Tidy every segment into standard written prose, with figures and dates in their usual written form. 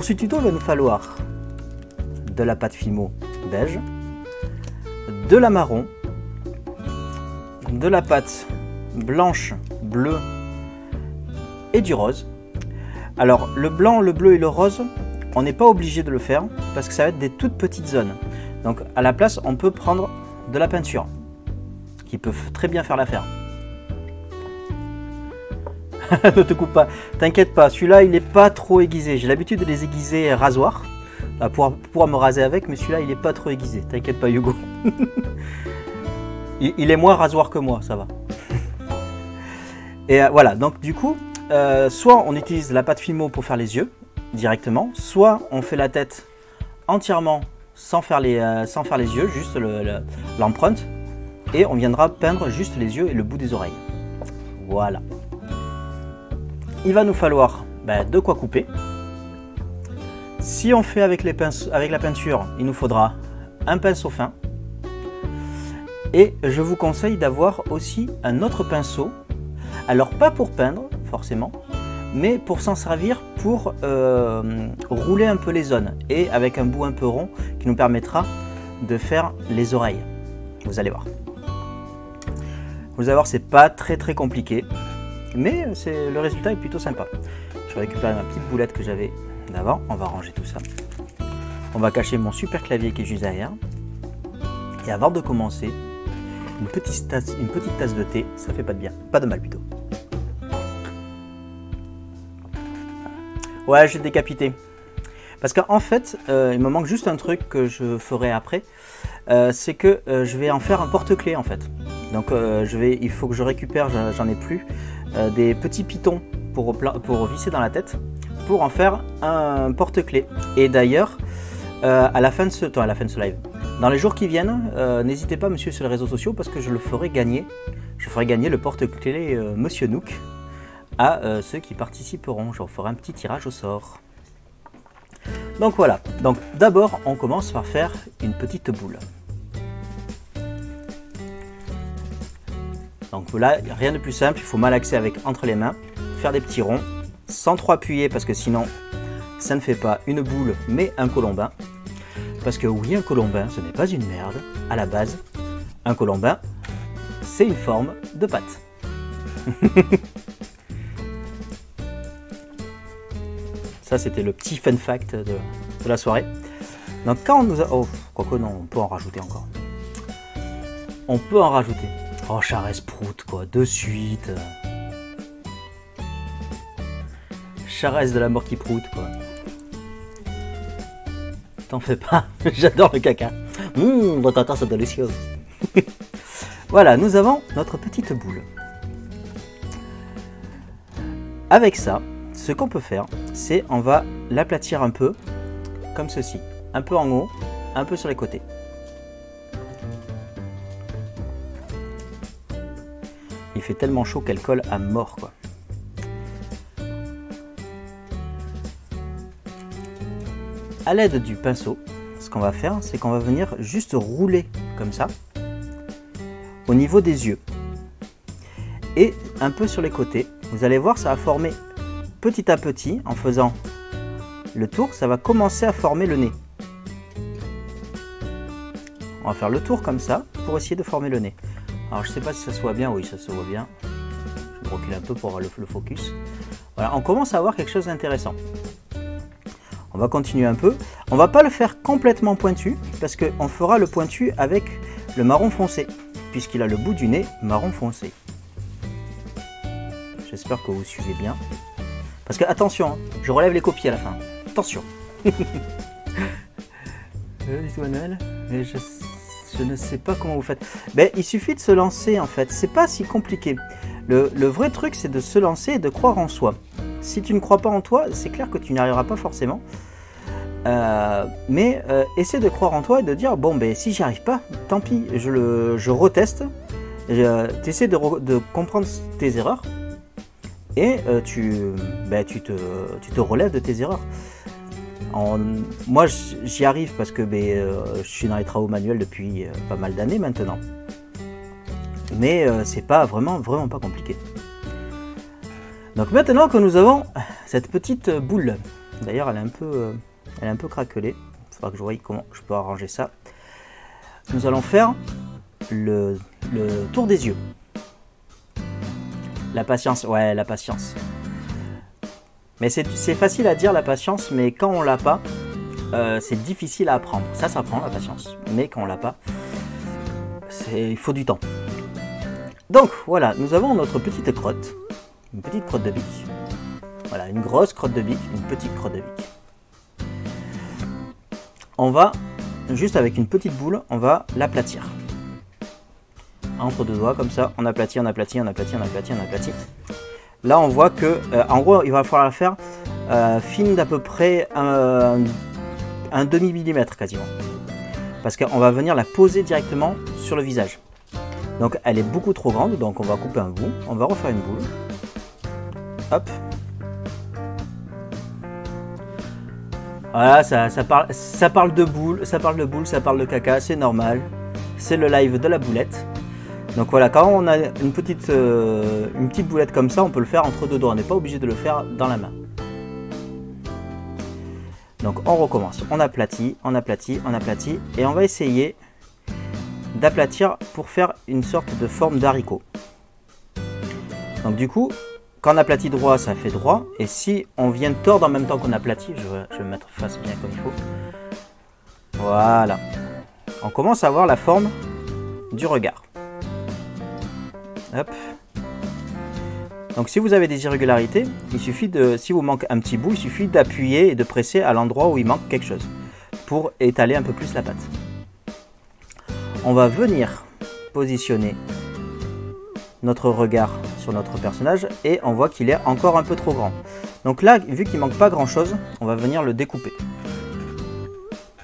ce tuto, il va nous falloir de la pâte Fimo beige, de la marron, de la pâte blanche, bleue et du rose. Alors le blanc, le bleu et le rose, on n'est pas obligé de le faire parce que ça va être des toutes petites zones. Donc à la place, on peut prendre de la peinture qui peut très bien faire l'affaire. Ne te coupe pas, t'inquiète pas, celui-là il n'est pas trop aiguisé. J'ai l'habitude de les aiguiser rasoir pour pouvoir me raser avec, mais celui-là il n'est pas trop aiguisé. T'inquiète pas Hugo. Il est moins rasoir que moi, ça va. Et voilà, donc du coup, soit on utilise la pâte Fimo pour faire les yeux directement, soit on fait la tête entièrement sans faire les yeux, juste l'empreinte, et on viendra peindre juste les yeux et le bout des oreilles. Voilà. Il va nous falloir de quoi couper. Si on fait avec la peinture, il nous faudra un pinceau fin. Et je vous conseille d'avoir aussi un autre pinceau. Alors pas pour peindre forcément, mais pour s'en servir pour rouler un peu les zones. Et avec un bout un peu rond qui nous permettra de faire les oreilles. Vous allez voir. Vous allez voir, c'est pas très compliqué. Mais le résultat est plutôt sympa. Je vais récupérer ma petite boulette que j'avais d'avant. On va ranger tout ça. On va cacher mon super clavier qui est juste derrière. Et avant de commencer, une petite tasse de thé, ça fait pas de bien, pas de mal plutôt. Ouais, j'ai décapité. Parce qu'en fait, il me manque juste un truc que je ferai après. C'est que je vais en faire un porte-clés en fait. Donc il faut que je récupère, j'en ai plus, des petits pitons pour visser dans la tête, pour en faire un porte-clés. Et d'ailleurs, à la fin de ce live, dans les jours qui viennent, n'hésitez pas à me suivre sur les réseaux sociaux parce que je le ferai gagner. Je ferai gagner le porte-clés Monsieur Nook à ceux qui participeront. Je ferai un petit tirage au sort. Donc voilà. Donc d'abord, on commence par faire une petite boule. Donc là, rien de plus simple, il faut malaxer entre les mains, faire des petits ronds, sans trop appuyer parce que sinon, ça ne fait pas une boule, mais un colombin. Parce que oui, un colombin, ce n'est pas une merde. À la base, un colombin, c'est une forme de pâte. Ça, c'était le petit fun fact de la soirée. Donc quand on nous a... Oh, quoique non, on peut en rajouter encore. On peut en rajouter. Oh, Charest prout, quoi, de suite. Charest de la mort qui prout, quoi. T'en fais pas, j'adore le caca. Le caca, c'est délicieux. Voilà, nous avons notre petite boule. Avec ça, ce qu'on peut faire, c'est on va l'aplatir un peu, comme ceci. Un peu en haut, un peu sur les côtés. Il fait tellement chaud qu'elle colle à mort, quoi. À l'aide du pinceau, ce qu'on va faire, c'est qu'on va venir juste rouler comme ça au niveau des yeux et un peu sur les côtés. Vous allez voir, ça va former petit à petit, en faisant le tour, ça va commencer à former le nez. On va faire le tour comme ça pour essayer de former le nez. Alors je ne sais pas si ça se voit bien, oui ça se voit bien. Je recule un peu pour avoir le focus. Voilà, on commence à avoir quelque chose d'intéressant. On va continuer un peu. On ne va pas le faire complètement pointu, parce qu'on fera le pointu avec le marron foncé, puisqu'il a le bout du nez marron foncé. J'espère que vous suivez bien. Parce que attention, hein, je relève les copies à la fin. Attention. Manuel, mais je ne sais pas comment vous faites. Ben, il suffit de se lancer en fait. C'est pas si compliqué. Le vrai truc, c'est de se lancer et de croire en soi. Si tu ne crois pas en toi, c'est clair que tu n'y arriveras pas forcément. Mais essaie de croire en toi et de dire bon ben si j'y arrive pas, tant pis, je reteste. Tu essaies de comprendre tes erreurs et tu te relèves de tes erreurs. Moi j'y arrive parce que je suis dans les travaux manuels depuis pas mal d'années maintenant. Mais c'est pas vraiment pas compliqué. Donc maintenant que nous avons cette petite boule, D'ailleurs, elle est un peu craquelée. Il faudra que je voie comment je peux arranger ça. Nous allons faire le tour des yeux. La patience, ouais, la patience. Mais c'est facile à dire la patience, mais quand on l'a pas, c'est difficile à apprendre. Ça s'apprend la patience, mais quand on l'a pas, il faut du temps. Donc voilà, nous avons notre petite crotte, une petite crotte de bic. Voilà, une grosse crotte de bic, une petite crotte de bic. On va, juste avec une petite boule, on va l'aplatir. Entre deux doigts, comme ça, on aplatit, on aplatit, on aplatit, on aplatit, on aplatit. Là, on voit que, en gros, il va falloir la faire fine d'à peu près un demi-millimètre quasiment. Parce qu'on va venir la poser directement sur le visage. Donc, elle est beaucoup trop grande, donc on va couper un bout. On va refaire une boule. Hop. Voilà, ça parle de boule, ça parle de caca, c'est normal. C'est le live de la boulette. Donc voilà, quand on a une petite boulette comme ça, on peut le faire entre deux doigts. On n'est pas obligé de le faire dans la main. Donc on recommence. On aplatit, on aplatit, on aplatit. Et on va essayer d'aplatir pour faire une sorte de forme d'haricot. Donc du coup, quand on aplatit droit, ça fait droit. Et si on vient tordre en même temps qu'on aplatit, je vais me mettre face bien comme il faut. Voilà. On commence à voir la forme du regard. Hop. Donc si vous avez des irrégularités, il suffit si vous manque un petit bout, il suffit d'appuyer et de presser à l'endroit où il manque quelque chose pour étaler un peu plus la pâte. On va venir positionner notre regard sur notre personnage et on voit qu'il est encore un peu trop grand. Donc là, vu qu'il manque pas grand chose, on va venir le découper.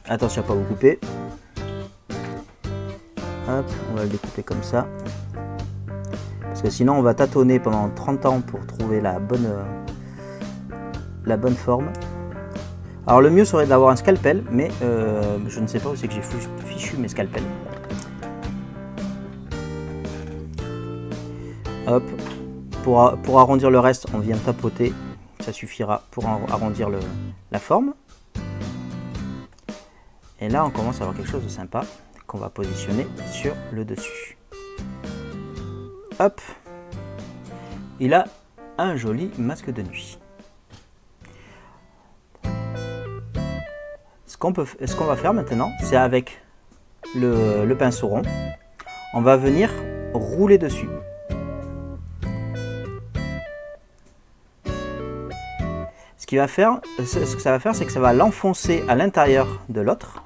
Attention à pas vous couper. Hop, on va le découper comme ça. Parce que sinon on va tâtonner pendant 30 ans pour trouver la bonne forme. Alors le mieux serait d'avoir un scalpel, mais je ne sais pas où c'est que j'ai fichu mes scalpels. Hop, pour arrondir le reste, on vient tapoter, ça suffira pour arrondir la forme. Et là on commence à avoir quelque chose de sympa qu'on va positionner sur le dessus. Hop, il a un joli masque de nuit. Ce qu'on va faire maintenant, c'est avec le pinceau rond, on va venir rouler dessus. Ce que ça va faire, c'est que ça va l'enfoncer à l'intérieur de l'autre.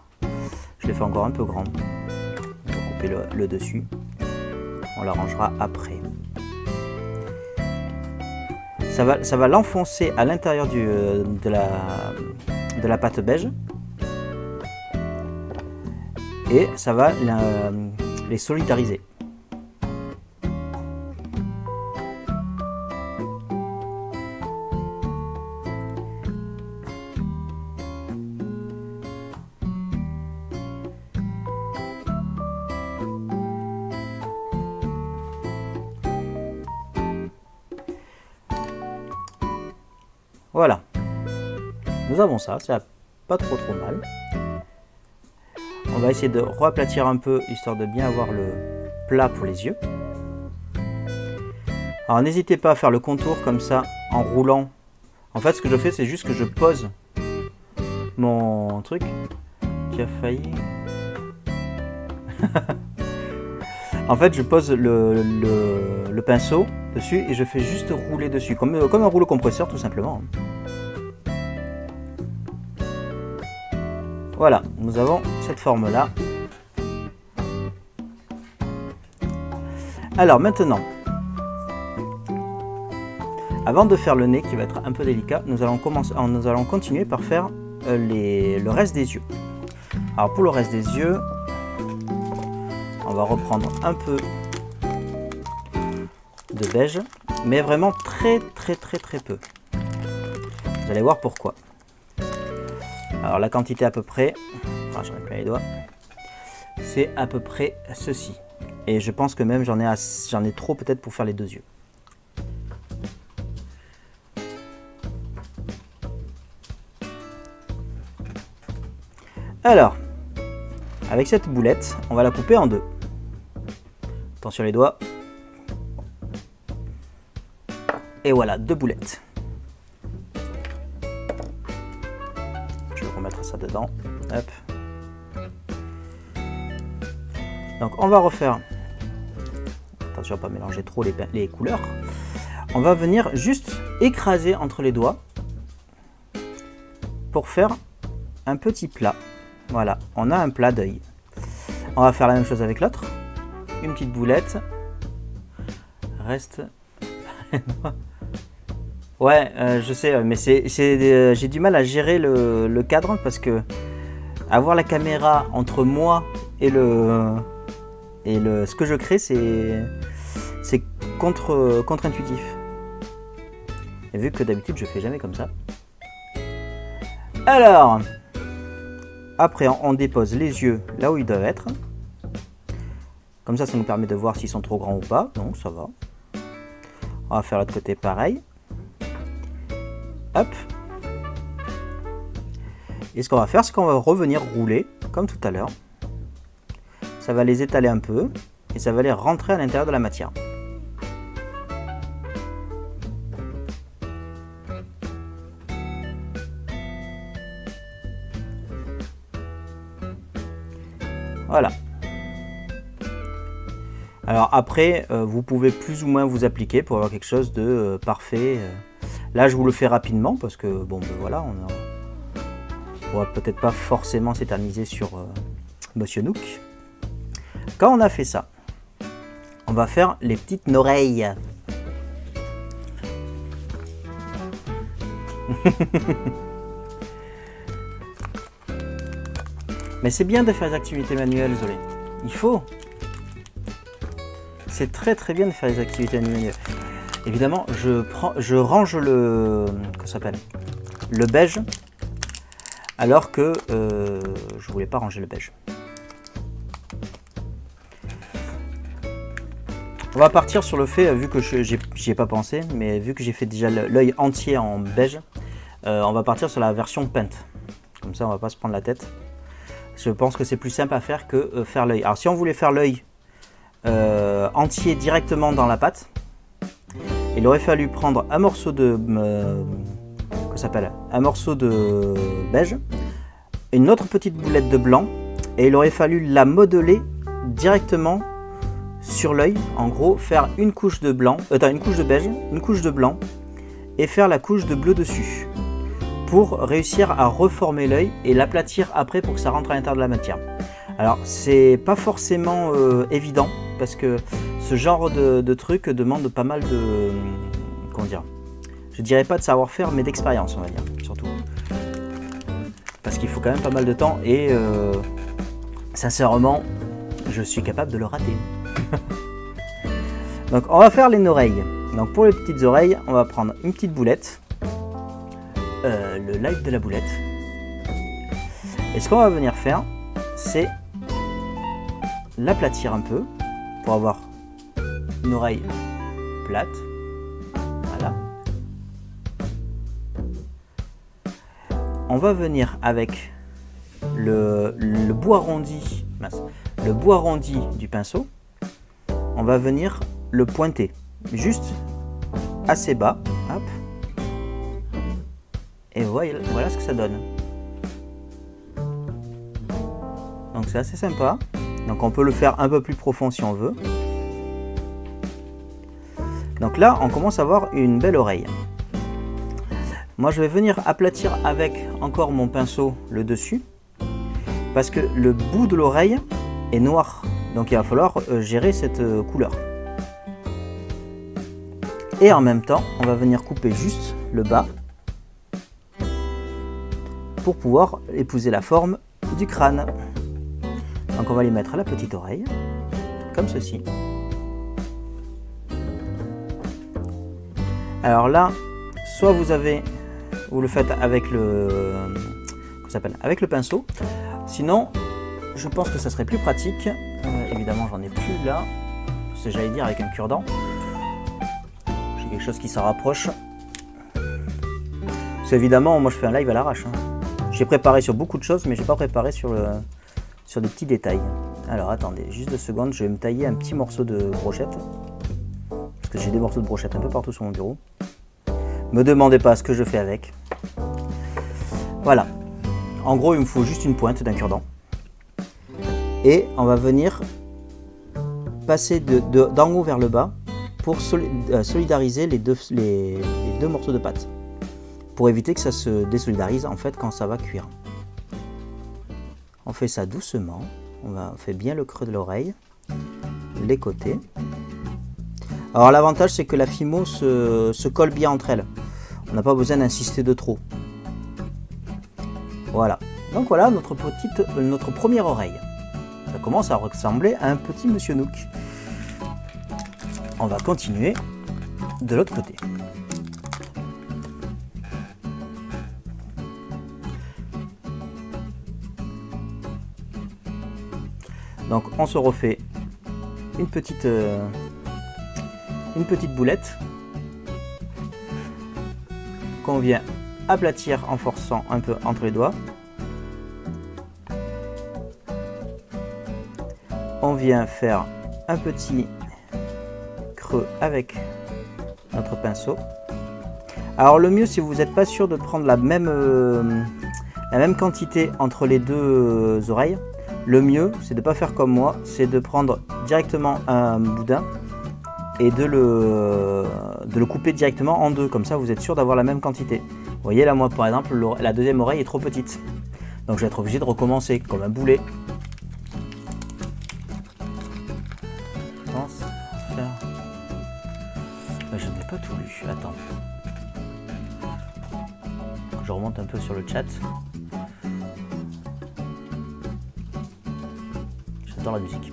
Je l'ai fait encore un peu grand. On va couper le dessus. On l'arrangera après. Ça va l'enfoncer à l'intérieur de la pâte beige. Et ça va les solidariser. Voilà, nous avons ça, c'est pas trop mal. On va essayer de reaplatir un peu, histoire de bien avoir le plat pour les yeux. Alors n'hésitez pas à faire le contour comme ça, en roulant. En fait, ce que je fais, c'est juste que je pose mon truc. Tu as failli... En fait, je pose le pinceau dessus et je fais juste rouler dessus, comme un rouleau compresseur tout simplement. Voilà, nous avons cette forme-là. Alors maintenant, avant de faire le nez qui va être un peu délicat, nous allons continuer par faire le reste des yeux. Alors pour le reste des yeux, on va reprendre un peu de beige, mais vraiment très peu. Vous allez voir pourquoi. Alors la quantité à peu près, j'en ai plein les doigts, c'est à peu près ceci. Et je pense que même j'en ai trop peut-être pour faire les deux yeux. Alors, avec cette boulette, on va la couper en deux. Attention les doigts. Et voilà, 2 boulettes. Je vais remettre ça dedans. Hop. Donc on va refaire. Attention à ne pas mélanger trop les couleurs. On va venir juste écraser entre les doigts pour faire un petit plat. Voilà, on a un plat d'œil. On va faire la même chose avec l'autre. Une petite boulette. Reste. Ouais, je sais, mais j'ai du mal à gérer le cadre parce que avoir la caméra entre moi et ce que je crée, c'est contre-intuitif. Et vu que d'habitude je fais jamais comme ça. Alors, après on dépose les yeux là où ils doivent être. Comme ça nous permet de voir s'ils sont trop grands ou pas. Donc ça va. On va faire l'autre côté pareil. Hop. Et ce qu'on va faire, c'est qu'on va revenir rouler, comme tout à l'heure. Ça va les étaler un peu, et ça va les rentrer à l'intérieur de la matière. Voilà. Alors après, vous pouvez plus ou moins vous appliquer pour avoir quelque chose de parfait. Là, je vous le fais rapidement parce que, bon, ben voilà, on va peut-être pas forcément s'éterniser sur Monsieur Nook. Quand on a fait ça, on va faire les petites oreilles. Mais c'est bien de faire des activités manuelles, Zoé. Il faut. C'est très bien de faire des activités manuelles. Évidemment, je range le beige, alors que je voulais pas ranger le beige. On va partir sur le fait, vu que j'y ai pas pensé, mais vu que j'ai fait déjà l'œil entier en beige, on va partir sur la version peinte. Comme ça, on va pas se prendre la tête. Je pense que c'est plus simple à faire que faire l'œil. Alors, si on voulait faire l'œil entier directement dans la pâte, il aurait fallu prendre un morceau de beige, une autre petite boulette de blanc, et il aurait fallu la modeler directement sur l'œil. En gros, faire une couche de blanc, une couche de beige, une couche de blanc, et faire la couche de bleu dessus, pour réussir à reformer l'œil et l'aplatir après pour que ça rentre à l'intérieur de la matière. Alors, c'est pas forcément évident, parce que ce genre de truc demande pas mal de... Comment dire? Je dirais pas de savoir-faire, mais d'expérience, on va dire, surtout. Parce qu'il faut quand même pas mal de temps, et sincèrement, je suis capable de le rater. Donc, on va faire les oreilles. Donc, pour les petites oreilles, on va prendre une petite boulette. Le light de la boulette. Et ce qu'on va venir faire, c'est l'aplatir un peu pour avoir une oreille plate. Voilà. On va venir avec le bout arrondi, le bout arrondi du pinceau. On va venir le pointer juste assez bas. Hop. Et voilà ce que ça donne. Donc c'est assez sympa. Donc on peut le faire un peu plus profond si on veut. Donc là, on commence à avoir une belle oreille. Moi, je vais venir aplatir avec encore mon pinceau le dessus, parce que le bout de l'oreille est noir. Donc il va falloir gérer cette couleur. Et en même temps, on va venir couper juste le bas pour pouvoir épouser la forme du crâne. Donc on va les mettre à la petite oreille, comme ceci. Alors là, soit vous le faites avec avec le pinceau. Sinon, je pense que ça serait plus pratique. Évidemment, j'en ai plus là. C'est, j'allais dire, avec un cure-dent. J'ai quelque chose qui s'en rapproche. Parce qu'évidemment, moi je fais un live à l'arrache. Hein. J'ai préparé sur beaucoup de choses, mais j'ai pas préparé sur des petits détails. Alors attendez, juste 2 secondes, je vais me tailler un petit morceau de brochette. Parce que j'ai des morceaux de brochette un peu partout sur mon bureau. Me demandez pas ce que je fais avec. Voilà. En gros, il me faut juste une pointe d'un cure-dent. Et on va venir passer d'en haut vers le bas pour solidariser les deux morceaux de pâte. Pour éviter que ça se désolidarise en fait quand ça va cuire. On fait ça doucement. On fait bien le creux de l'oreille, les côtés. Alors l'avantage c'est que la fimo se colle bien entre elles. On n'a pas besoin d'insister de trop. Voilà. Donc voilà notre première oreille. Ça commence à ressembler à un petit Monsieur Nook. On va continuer de l'autre côté. Donc on se refait une petite boulette qu'on vient aplatir en forçant un peu entre les doigts. On vient faire un petit creux avec notre pinceau. Alors le mieux, si vous n'êtes pas sûr de prendre la même quantité entre les deux oreilles, le mieux c'est de ne pas faire comme moi, c'est de prendre directement un boudin et de le couper directement en deux, comme ça vous êtes sûr d'avoir la même quantité. Vous voyez là, moi par exemple, la deuxième oreille est trop petite, donc je vais être obligé de recommencer comme un boulet. Je n'ai pas tout lu, attends. Je remonte un peu sur le chat. J'adore la musique.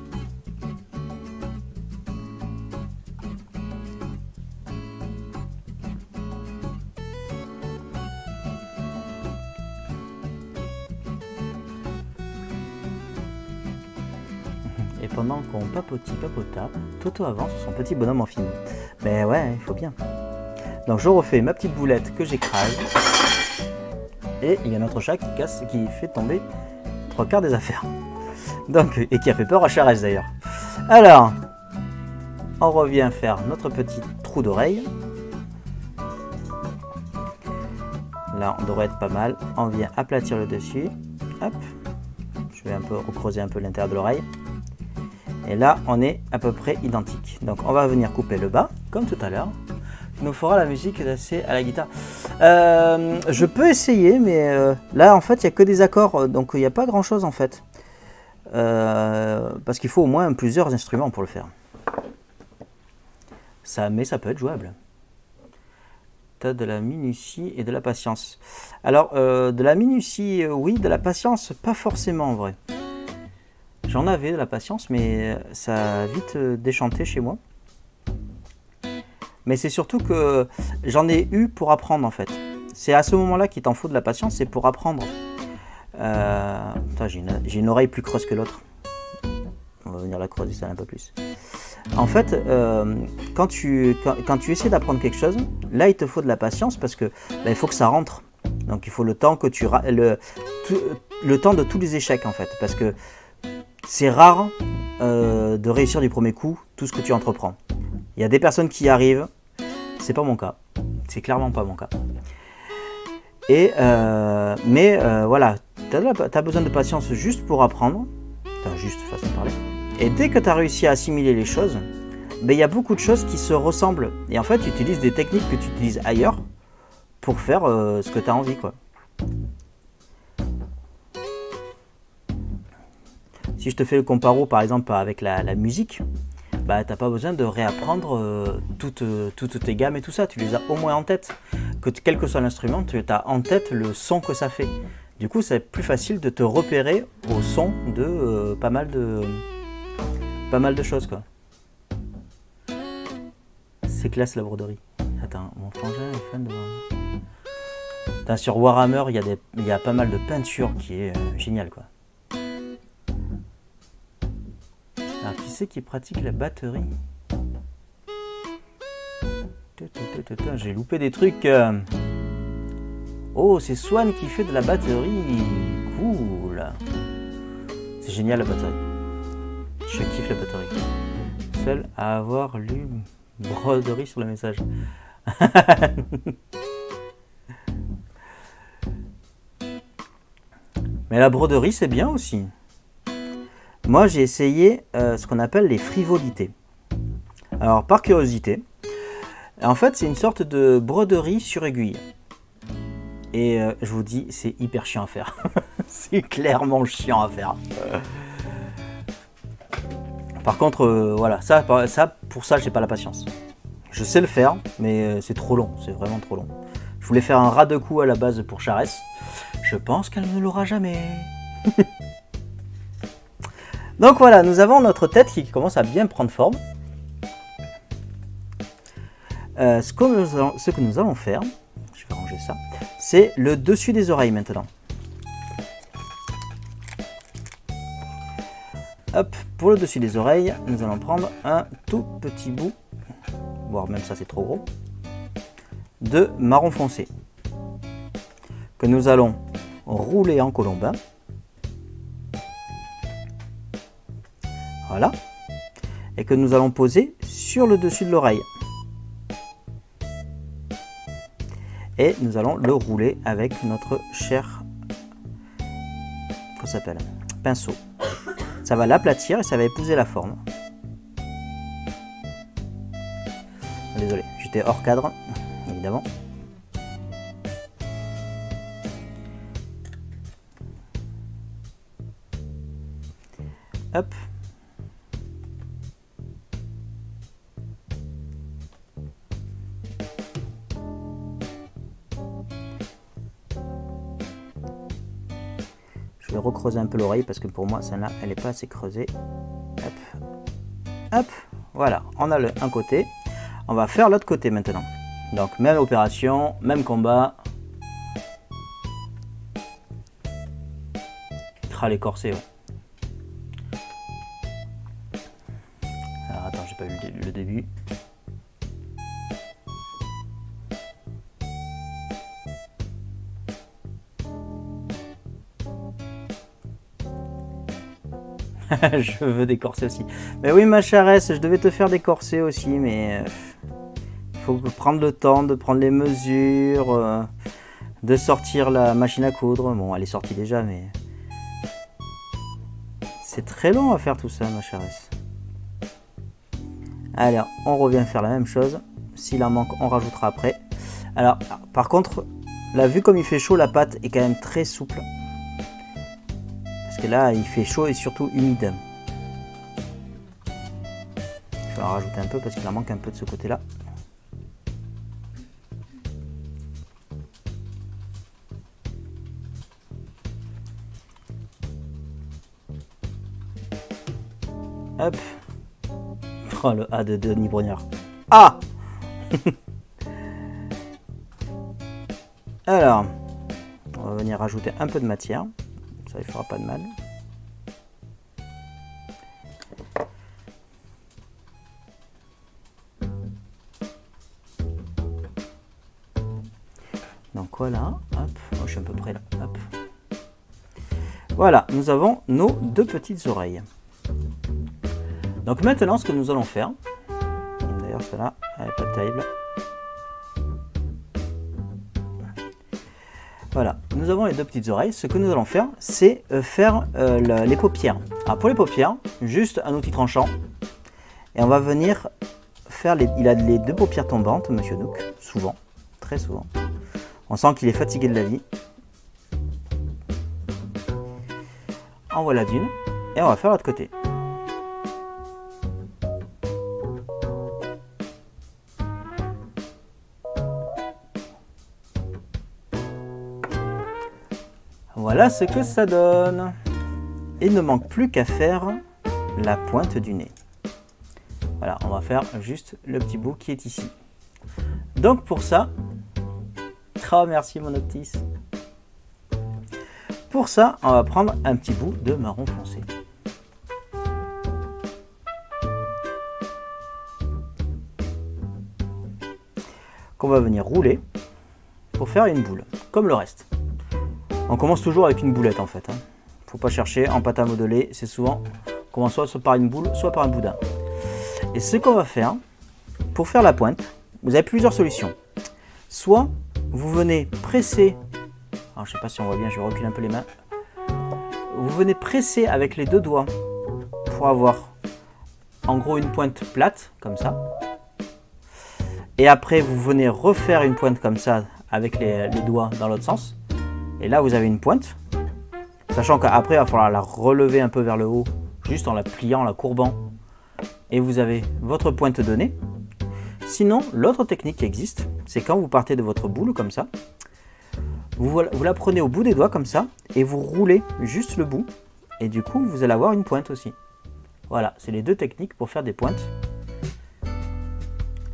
Et pendant qu'on papota, Toto avance sur son petit bonhomme en film. Mais ouais, il faut bien. Donc je refais ma petite boulette que j'écrase. Et il y a notre chat qui fait tomber 3/4 des affaires. Donc, et qui a fait peur à Charles d'ailleurs. Alors, on revient faire notre petit trou d'oreille. Là, on devrait être pas mal. On vient aplatir le dessus. Hop. Je vais recreuser un peu l'intérieur de l'oreille. Et là, on est à peu près identique. Donc, on va venir couper le bas, comme tout à l'heure. Qui nous fera la musique assez à la guitare. Je peux essayer, mais là, en fait, il n'y a que des accords. Donc, il n'y a pas grand-chose, en fait. Parce qu'il faut au moins plusieurs instruments pour le faire. Mais ça peut être jouable. Tu as de la minutie et de la patience. Alors, de la minutie, oui. De la patience, pas forcément, en vrai. J'en avais de la patience, mais ça a vite déchanté chez moi. Mais c'est surtout que j'en ai eu pour apprendre en fait. C'est à ce moment-là qu'il t'en faut de la patience, c'est pour apprendre. J'ai une oreille plus creuse que l'autre. On va venir la creuser ça un peu plus. En fait, quand tu essaies d'apprendre quelque chose, là il te faut de la patience parce que il faut que ça rentre. Donc il faut le temps que le temps de tous les échecs en fait, parce que c'est rare de réussir du premier coup tout ce que tu entreprends. Il y a des personnes qui y arrivent, c'est pas mon cas, c'est clairement pas mon cas. Mais voilà, tu as besoin de patience juste pour apprendre, juste façon de parler. Et dès que tu as réussi à assimiler les choses, il y a beaucoup de choses qui se ressemblent. Et en fait, tu utilises des techniques que tu utilises ailleurs pour faire ce que tu as envie, quoi. Si je te fais le comparo par exemple avec la musique, t'as pas besoin de réapprendre toutes tes gammes et tout ça, tu les as au moins en tête. Quel que soit l'instrument, tu as en tête le son que ça fait. Du coup, c'est plus facile de te repérer au son de pas mal de choses, quoi. C'est classe la broderie. Attends, mon frangin est fan de Warhammer. Attends, sur Warhammer, il y a pas mal de peinture qui est génial, quoi. Alors, qui c'est qui pratique la batterie? J'ai loupé des trucs. Oh, c'est Swan qui fait de la batterie. Cool. C'est génial la batterie. Je kiffe la batterie. Seul à avoir lu broderie sur le message. Mais la broderie, c'est bien aussi. Moi, j'ai essayé ce qu'on appelle les frivolités. Alors, par curiosité, en fait, c'est une sorte de broderie sur aiguille. Et je vous dis, c'est hyper chiant à faire. C'est clairement chiant à faire. Par contre, voilà, pour ça, j'ai pas la patience. Je sais le faire, mais c'est trop long, c'est vraiment trop long. Je voulais faire un ras de cou à la base pour Charès. Je pense qu'elle ne l'aura jamais. Donc voilà, nous avons notre tête qui commence à bien prendre forme. Ce que nous allons faire, je vais ranger ça, c'est le dessus des oreilles maintenant. Hop, pour le dessus des oreilles, nous allons prendre un tout petit bout, voire même ça c'est trop gros, de marron foncé, que nous allons rouler en colombin. Voilà. Et que nous allons poser sur le dessus de l'oreille. Et nous allons le rouler avec notre cher pinceau. Ça va l'aplatir et ça va épouser la forme. Désolé, j'étais hors cadre, évidemment. Hop. Je vais recreuser un peu l'oreille parce que pour moi celle-là elle n'est pas assez creusée. Hop. Hop. Voilà, on a un côté. On va faire l'autre côté maintenant. Donc même opération, même combat. Les corsets. Ouais. Alors attends, j'ai pas vu le début. Je veux des corsets aussi. Mais oui, ma Charesse, je devais te faire des corsets aussi, mais il faut prendre le temps de prendre les mesures, de sortir la machine à coudre. Bon, elle est sortie déjà, mais c'est très long à faire tout ça, ma Charesse. Alors, on revient faire la même chose. S'il en manque, on rajoutera après. Alors, par contre, là, vu comme il fait chaud, la pâte est quand même très souple. Parce que là, il fait chaud et surtout humide. Je vais en rajouter un peu parce qu'il en manque un peu de ce côté-là. Hop. Oh, le A de Denis Brognard. Ah. Alors, on va venir rajouter un peu de matière. Ça ne fera pas de mal. Donc voilà, hop, oh, je suis à peu près là, hop. Voilà, nous avons nos deux petites oreilles. Donc maintenant, ce que nous allons faire, d'ailleurs celle-là, elle n'est pas terrible. Voilà, nous avons les deux petites oreilles. Ce que nous allons faire, c'est faire les paupières. Alors pour les paupières, juste un outil tranchant. Et on va venir faire il a les deux paupières tombantes, Monsieur Nook, souvent, très souvent. On sent qu'il est fatigué de la vie. En voilà d'une. Et on va faire l'autre côté. Voilà ce que ça donne. Il ne manque plus qu'à faire la pointe du nez. Voilà, on va faire juste le petit bout qui est ici. Donc pour ça, oh merci mon Optis. Pour ça, on va prendre un petit bout de marron foncé. Qu'on va venir rouler pour faire une boule. comme le reste. On commence toujours avec une boulette en fait. Faut pas chercher en pâte à modeler, c'est souvent on commence soit par une boule, soit par un boudin. Et ce qu'on va faire, pour faire la pointe, vous avez plusieurs solutions. Soit vous venez presser, alors je sais pas si on voit bien, je vais reculer un peu les mains. Vous venez presser avec les deux doigts pour avoir en gros une pointe plate comme ça. Et après vous venez refaire une pointe comme ça avec les doigts dans l'autre sens. Et là vous avez une pointe. Sachant qu'après il va falloir la relever un peu vers le haut, juste en la pliant, en la courbant. Et vous avez votre pointe de nez. Sinon, l'autre technique qui existe, c'est quand vous partez de votre boule comme ça. Vous la prenez au bout des doigts comme ça et vous roulez juste le bout. Et du coup, vous allez avoir une pointe aussi. Voilà, c'est les deux techniques pour faire des pointes.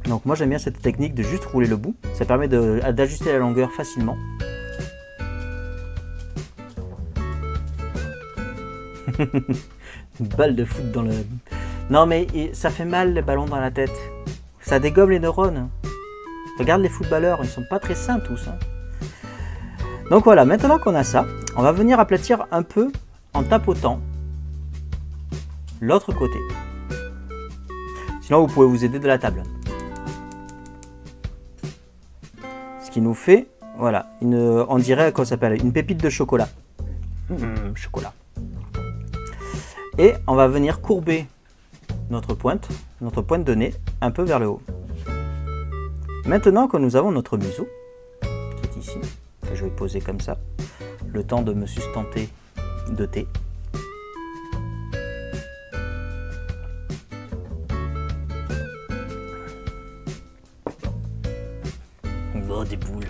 Donc moi j'aime bien cette technique de juste rouler le bout. Ça permet d'ajuster la longueur facilement. Une balle de foot dans le... Non mais ça fait mal les ballons dans la tête. Ça dégomme les neurones. Regarde les footballeurs, ils sont pas très sains tous. Donc voilà, maintenant qu'on a ça, on va venir aplatir un peu en tapotant l'autre côté. Sinon vous pouvez vous aider de la table. Ce qui nous fait, voilà, on dirait qu'on s'appelle une pépite de chocolat. Chocolat. Et on va venir courber notre pointe de nez un peu vers le haut. Maintenant que nous avons notre museau, qui est ici, que je vais poser comme ça, le temps de me sustenter de thé. Oh, des boules.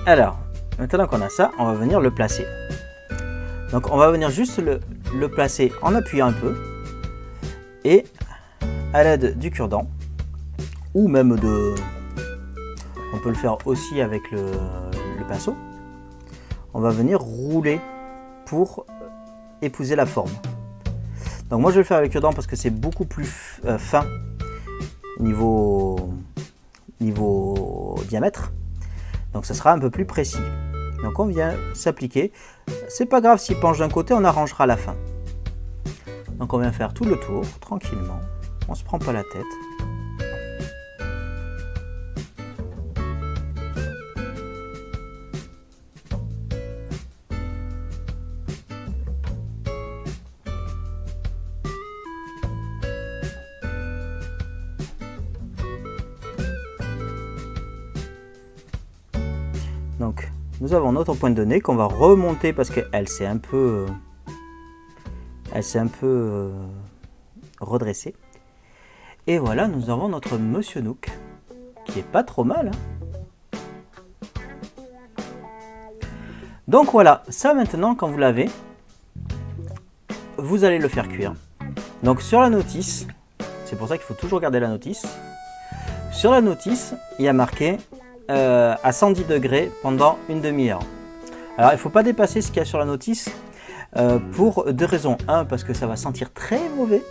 Alors, maintenant qu'on a ça, on va venir le placer. Donc on va venir juste le placer en appuyant un peu et à l'aide du cure-dent ou même on peut le faire aussi avec le pinceau. On va venir rouler pour épouser la forme. Donc moi je vais le faire avec le cure-dent parce que c'est beaucoup plus fin niveau diamètre. Donc ça sera un peu plus précis. Donc on vient s'appliquer. C'est pas grave s'il penche d'un côté, on arrangera à la fin. Donc on vient faire tout le tour tranquillement. On se prend pas la tête. Donc nous avons notre pointe de nez qu'on va remonter parce qu'elle s'est un peu redressée. Et voilà, nous avons notre Monsieur Nook qui est pas trop mal. Donc voilà, ça maintenant quand vous l'avez, vous allez le faire cuire. Donc sur la notice, c'est pour ça qu'il faut toujours garder la notice. Sur la notice, il y a marqué à 110 degrés pendant une demi-heure. Alors il ne faut pas dépasser ce qu'il y a sur la notice pour deux raisons. Un, parce que ça va sentir très mauvais.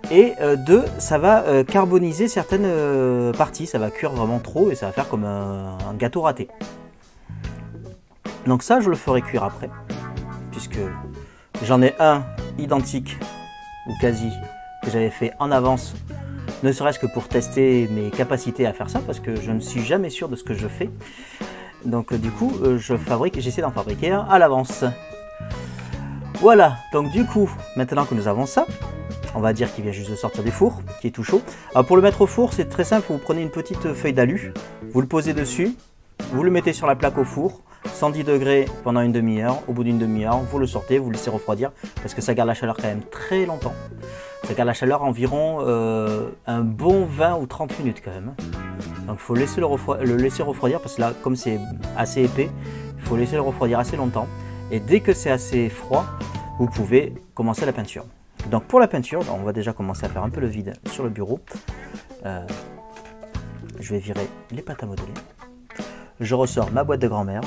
Et deux, ça va carboniser certaines parties. Ça va cuire vraiment trop et ça va faire comme un gâteau raté. Donc ça, je le ferai cuire après. Puisque j'en ai un identique, ou quasi, que j'avais fait en avance. Ne serait-ce que pour tester mes capacités à faire ça, parce que je ne suis jamais sûr de ce que je fais. Donc du coup, j'essaie d'en fabriquer un à l'avance. Voilà, donc du coup, maintenant que nous avons ça, on va dire qu'il vient juste de sortir du four, qui est tout chaud. Alors pour le mettre au four, c'est très simple, vous prenez une petite feuille d'alu, vous le posez dessus, vous le mettez sur la plaque au four, 110 degrés pendant une demi-heure. Au bout d'une demi-heure, vous le sortez, vous le laissez refroidir, parce que ça garde la chaleur quand même très longtemps. Ça garde la chaleur environ un bon 20 ou 30 minutes quand même. Donc il faut laisser le laisser refroidir, parce que là, comme c'est assez épais, il faut laisser le refroidir assez longtemps. Et dès que c'est assez froid, vous pouvez commencer la peinture. Donc pour la peinture, on va déjà commencer à faire un peu le vide sur le bureau. Je vais virer les pâtes à modeler. Je ressors ma boîte de grand-mère.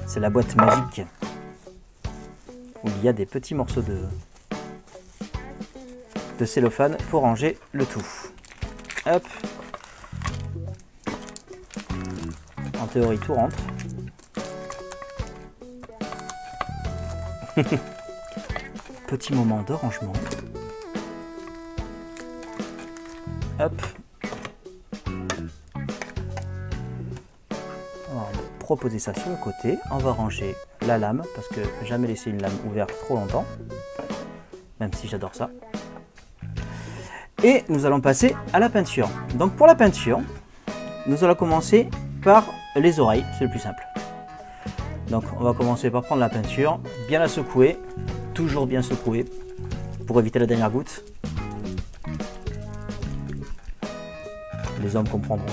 C'est la boîte magique où il y a des petits morceaux de cellophane pour ranger le tout. Hop. théorie, tout rentre. Petit moment de rangement. Hop. On va proposer ça sur le côté. On va ranger la lame parce que jamais laisser une lame ouverte trop longtemps. Même si j'adore ça. Et nous allons passer à la peinture. Donc pour la peinture, nous allons commencer par les oreilles. C'est le plus simple. Donc on va commencer par prendre la peinture, bien la secouer. Toujours bien secouer pour éviter la dernière goutte. Les hommes comprendront.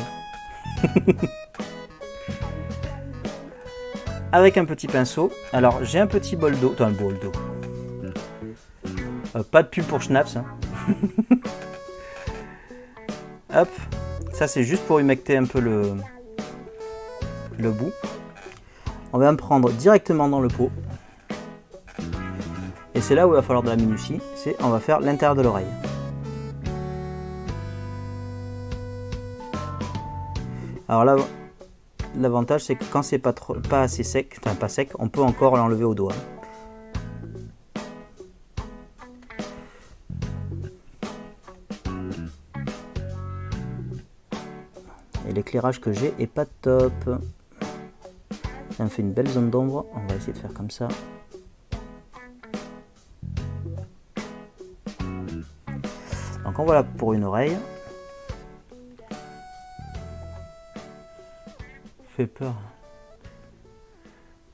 Avec un petit pinceau. Alors j'ai un petit bol d'eau. Un bol d'eau. Pas de pub pour Schnaps. Hein. Hop. Ça c'est juste pour humecter un peu le bout. On va en prendre directement dans le pot. Et c'est là où il va falloir de la minutie. C'est on va faire l'intérieur de l'oreille. Alors là, l'avantage c'est que quand c'est pas assez sec, enfin pas sec, on peut encore l'enlever au doigt. Et l'éclairage que j'ai est pas top. Ça me fait une belle zone d'ombre. On va essayer de faire comme ça. Donc en voilà pour une oreille. Fait peur.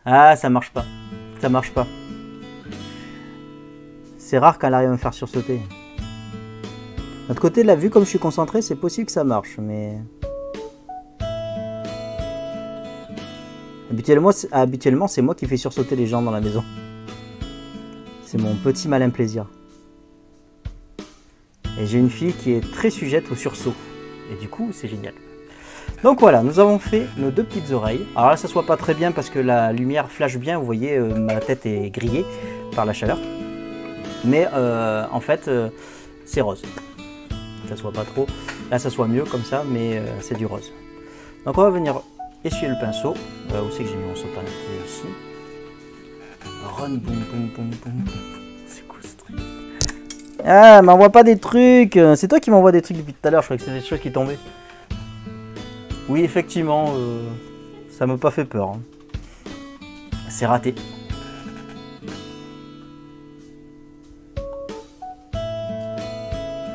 Ah, ça marche pas. Ça marche pas. C'est rare qu'elle arrive à me faire sursauter. De l'autre côté, là, vu comme je suis concentré, c'est possible que ça marche, mais... Habituellement, c'est moi qui fais sursauter les gens dans la maison. C'est mon petit malin plaisir. Et j'ai une fille qui est très sujette au sursaut. Et du coup, c'est génial. Donc voilà, nous avons fait nos deux petites oreilles. Alors là, ça ne se voit pas très bien parce que la lumière flash bien. Vous voyez, ma tête est grillée par la chaleur. Mais en fait, c'est rose. Ça se voit pas trop. Là, ça soit mieux comme ça, mais c'est du rose. Donc on va venir essuyer le pinceau. Où c'est que j'ai mis mon sopalin? Ici. Run, boum, boum, boum, boum. C'est quoi ce truc? Ah, m'envoie pas des trucs. C'est toi qui m'envoie des trucs depuis tout à l'heure. Je croyais que c'était des choses qui tombaient. Oui, effectivement, ça m'a pas fait peur. Hein. C'est raté.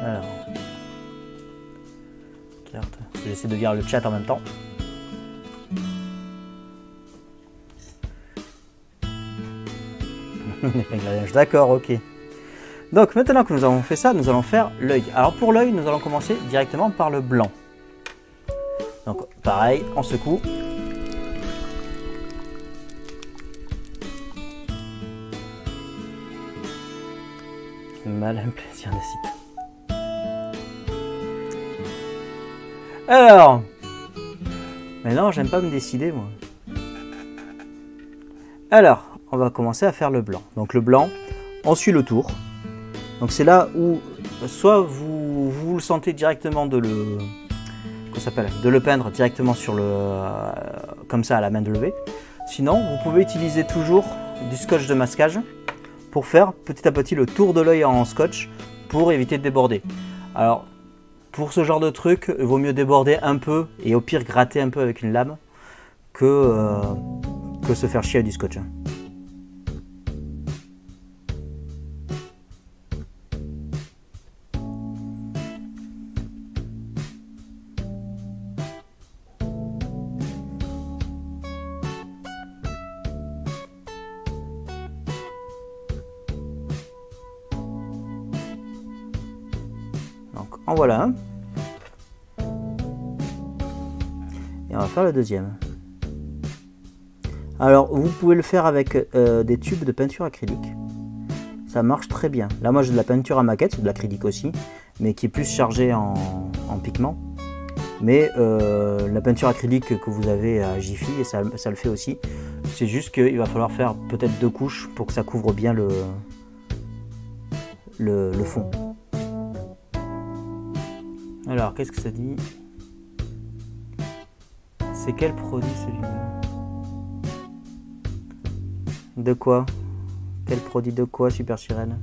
Alors. Carte. J'essaie de lire le chat en même temps. D'accord, ok. Donc maintenant que nous avons fait ça, nous allons faire l'œil. Alors pour l'œil, nous allons commencer directement par le blanc. Donc pareil, on secoue. Malin plaisir de citer. Alors, mais non, j'aime pas me décider moi. Alors, on va commencer à faire le blanc. Donc le blanc, on suit le tour. Donc c'est là où soit vous le sentez directement de le peindre directement sur comme ça à la main de levée. Sinon, vous pouvez utiliser toujours du scotch de masquage pour faire petit à petit le tour de l'œil en scotch pour éviter de déborder. Alors, pour ce genre de truc, il vaut mieux déborder un peu et au pire gratter un peu avec une lame que se faire chier avec du scotch. En voilà un. Et on va faire le deuxième. Alors vous pouvez le faire avec des tubes de peinture acrylique. Ça marche très bien. Là moi j'ai de la peinture à maquette, c'est de l'acrylique aussi, mais qui est plus chargée en pigment. Mais la peinture acrylique que vous avez à Jiffy, et ça le fait aussi. C'est juste qu'il va falloir faire peut-être 2 couches pour que ça couvre bien le fond. Alors, qu'est-ce que ça dit? C'est quel produit celui-là? De quoi? Quel produit de quoi, Super Sirène?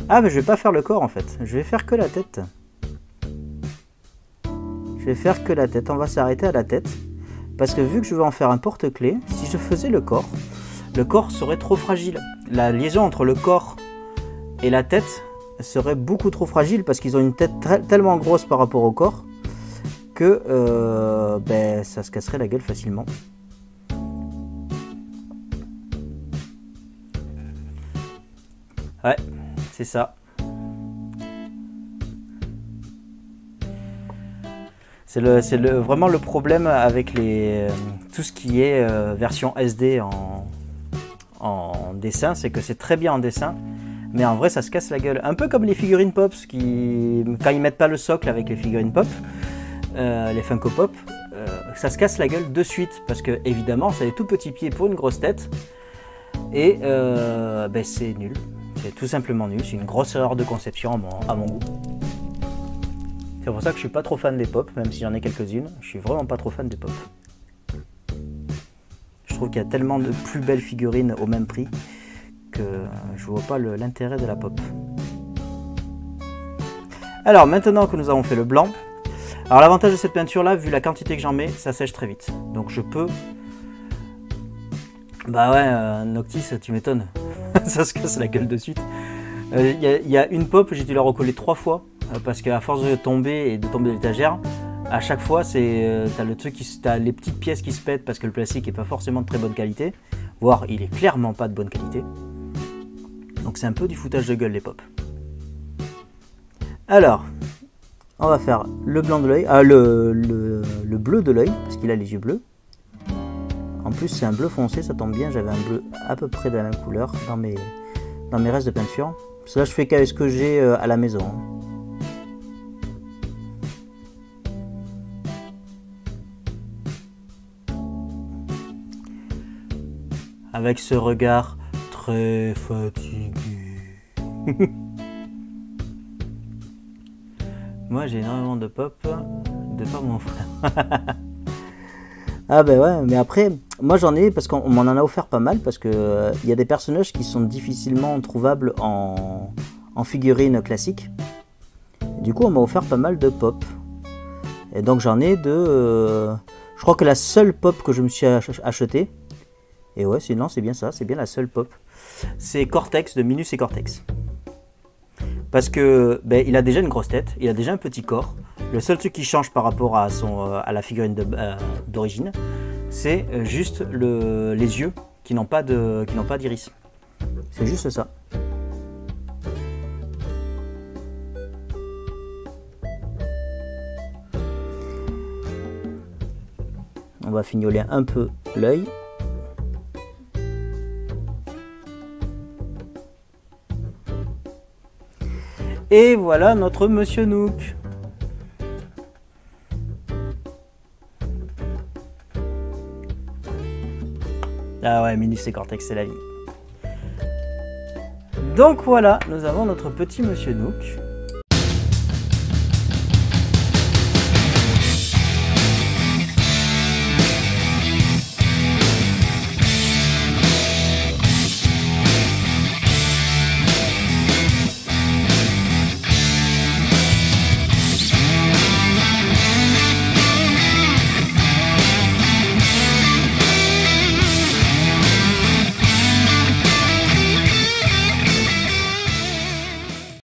Ah, mais je vais pas faire le corps en fait. Je vais faire que la tête. Je vais faire que la tête. On va s'arrêter à la tête. Parce que vu que je vais en faire un porte-clés, si je faisais le corps serait trop fragile. La liaison entre le corps et la tête serait beaucoup trop fragile parce qu'ils ont une tête tellement grosse par rapport au corps que ça se casserait la gueule facilement. Ouais, c'est ça. C'est vraiment le problème avec tout ce qui est version SD en dessin, c'est que c'est très bien en dessin, mais en vrai ça se casse la gueule. Un peu comme les figurines Pop, quand ils mettent pas le socle avec les figurines Pop, les Funko Pop, ça se casse la gueule de suite, parce que évidemment c'est des tout petits pieds pour une grosse tête, et c'est nul. C'est tout simplement nul, c'est une grosse erreur de conception à mon goût. C'est pour ça que je suis pas trop fan des pop, même si j'en ai quelques-unes. Je suis vraiment pas trop fan des pop. Je trouve qu'il y a tellement de plus belles figurines au même prix que je vois pas l'intérêt de la pop. Alors maintenant que nous avons fait le blanc, alors l'avantage de cette peinture là, vu la quantité que j'en mets, ça sèche très vite. Donc je peux... Bah ouais, Noctis, tu m'étonnes. Ça se casse la gueule de suite. Il y a une pop, j'ai dû la recoller 3 fois. Parce qu'à force de tomber et de tomber de l'étagère, à chaque fois, t'as les petites pièces qui se pètent parce que le plastique n'est pas forcément de très bonne qualité, voire il est clairement pas de bonne qualité. Donc c'est un peu du foutage de gueule les pop. Alors, on va faire le blanc de l'œil, le bleu de l'œil, parce qu'il a les yeux bleus. En plus c'est un bleu foncé, ça tombe bien, j'avais un bleu à peu près de la même couleur dans mes restes de peinture. Parce que là je fais qu'avec ce que j'ai à la maison. Avec ce regard très fatigué. Moi j'ai énormément de pop, de pas mon frère. Ah ben ouais, mais après, moi j'en ai parce qu'on m'en a offert pas mal parce que y a des personnages qui sont difficilement trouvables en figurines classiques. Du coup on m'a offert pas mal de pop. Et donc j'en ai je crois que la seule pop que je me suis acheté. Et ouais, sinon c'est bien ça, c'est bien la seule pop. C'est Cortex de Minus et Cortex. Parce que il a déjà une grosse tête, il a déjà un petit corps. Le seul truc qui change par rapport à la figurine d'origine, c'est juste les yeux qui n'ont pas d'iris. C'est juste ça. On va fignoler un peu l'œil. Et voilà notre Monsieur Nook. Ah ouais, Minus et Cortex, c'est la vie. Donc voilà, nous avons notre petit Monsieur Nook.